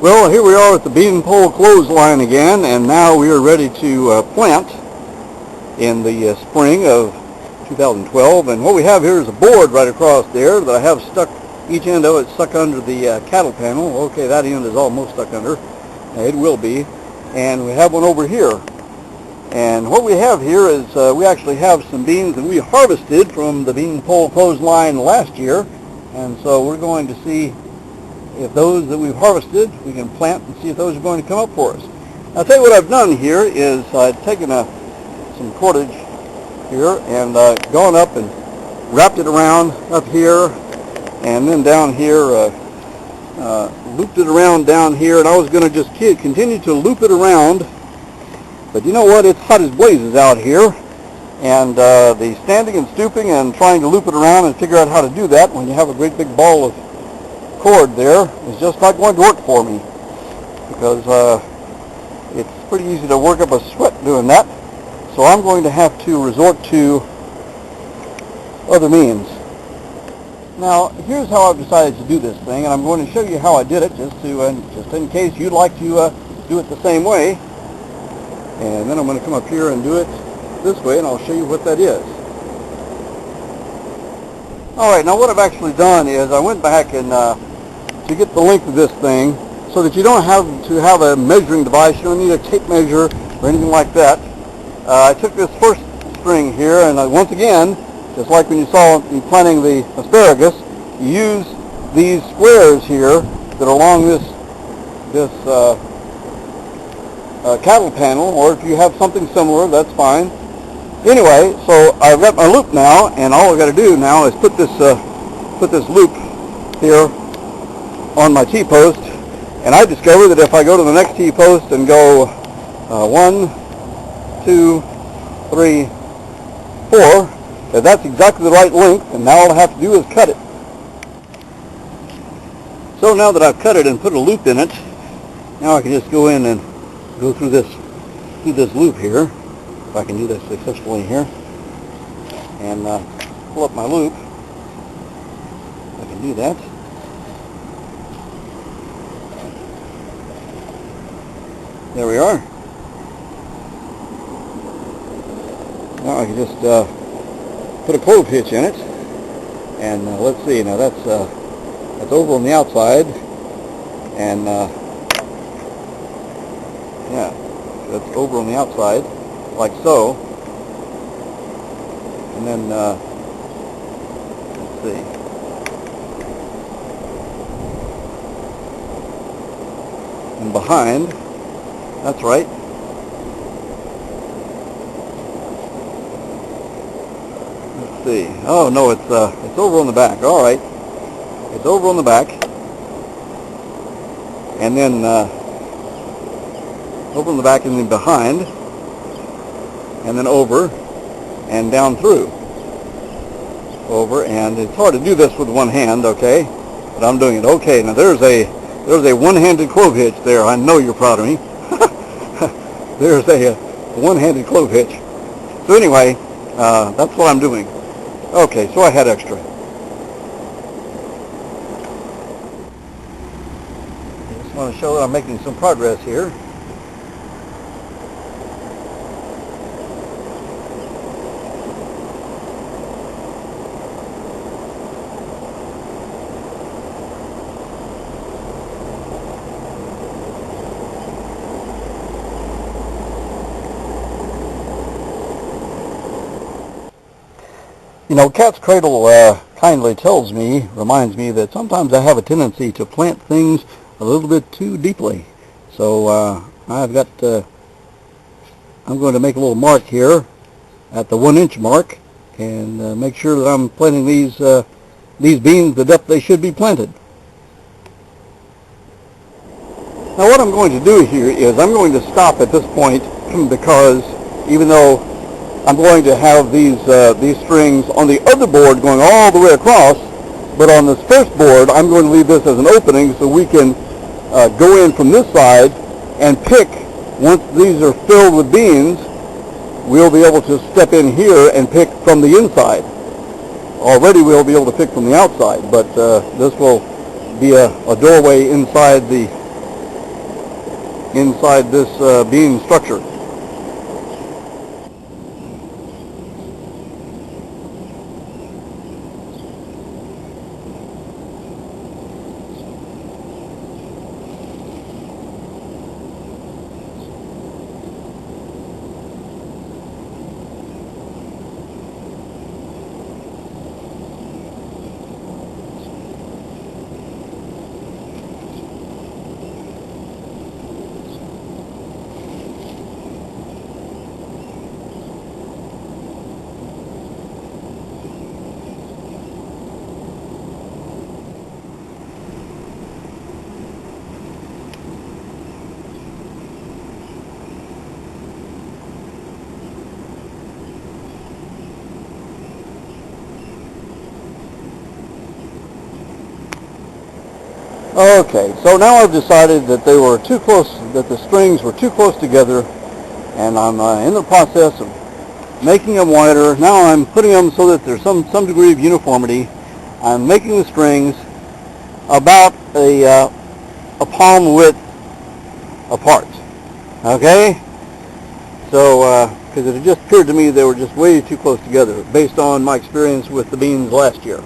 Well, here we are at the bean pole clothesline again, and now we are ready to plant in the spring of 2012. And what we have here is a board right across there that I have stuck, each end of it stuck under the cattle panel. Okay, that end is almost stuck under. It will be. And we have one over here. And what we have here is we actually have some beans that we harvested from the bean pole clothesline last year. And so we're going to see if those that we've harvested, we can plant and see if those are going to come up for us. I'll tell you what I've done here is I've taken some cordage here and gone up and wrapped it around up here and then down here, looped it around down here, and I was going to just continue to loop it around. But you know what? It's hot as blazes out here, and the standing and stooping and trying to loop it around and figure out how to do that when you have a great big ball of cord there is just not going to work for me, because it's pretty easy to work up a sweat doing that. So I'm going to have to resort to other means. Now here's how I've decided to do this thing, and I'm going to show you how I did it just in case you'd like to do it the same way. And then I'm going to come up here and do it this way, and I'll show you what that is. Alright, now what I've actually done is I went back and to get the length of this thing so that you don't have to have a measuring device, you don't need a tape measure or anything like that. I took this first string here, and once again, just like when you saw me planting the asparagus, you use these squares here that are along this cattle panel, or if you have something similar, that's fine. Anyway, so I've got my loop now, and all I've got to do now is put this loop here on my T-post, and I discovered that if I go to the next T-post and go 1, 2, 3, 4, that's exactly the right length, and now all I have to do is cut it. So now that I've cut it and put a loop in it, now I can just go in and go through this loop here, if I can do this successfully here, and pull up my loop. I can do that. There we are. Now I can just put a clove hitch in it, and let's see. Now that's over on the outside, and yeah, that's over on the outside, like so. And then let's see. And behind. That's right. Let's see. Oh no, it's over on the back. All right, it's over on the back, and then over on the back and then behind, and then over and down through. Over, and it's hard to do this with one hand, okay? But I'm doing it. Okay. Now there's a one-handed clove hitch there. I know you're proud of me. There's a one-handed clove hitch. So anyway, that's what I'm doing. Okay, so I had extra. I just want to show that I'm making some progress here. You know, Cat's Cradle kindly reminds me that sometimes I have a tendency to plant things a little bit too deeply. So I'm going to make a little mark here at the 1-inch mark and make sure that I'm planting these beans the depth they should be planted. Now what I'm going to do here is I'm going to stop at this point, because even though I'm going to have these strings on the other board going all the way across, but on this first board I'm going to leave this as an opening so we can go in from this side and pick. Once these are filled with beans, we'll be able to step in here and pick from the inside. Already we'll be able to pick from the outside, but this will be a doorway inside the inside this beam structure. Okay, so now I've decided that they were too close, that the strings were too close together, and I'm in the process of making them wider. Now I'm putting them so that there's some degree of uniformity. I'm making the strings about a palm width apart. Okay? So, because it had just appeared to me they were just way too close together, based on my experience with the beans last year.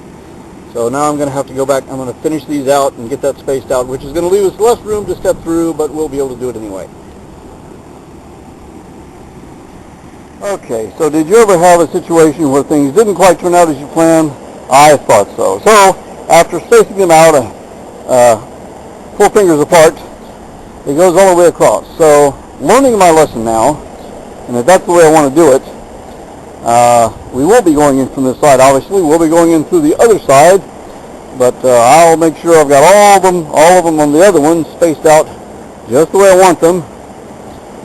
So now I'm going to have to go back. I'm going to finish these out and get that spaced out, which is going to leave us less room to step through, but we'll be able to do it anyway. Okay, so did you ever have a situation where things didn't quite turn out as you planned? I thought so. So after spacing them out 4 fingers apart, it goes all the way across. So learning my lesson now, and if that's the way I want to do it, we will be going in from this side, obviously. We'll be going in through the other side, but I'll make sure I've got all of them on the other one spaced out just the way I want them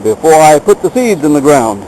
before I put the seeds in the ground.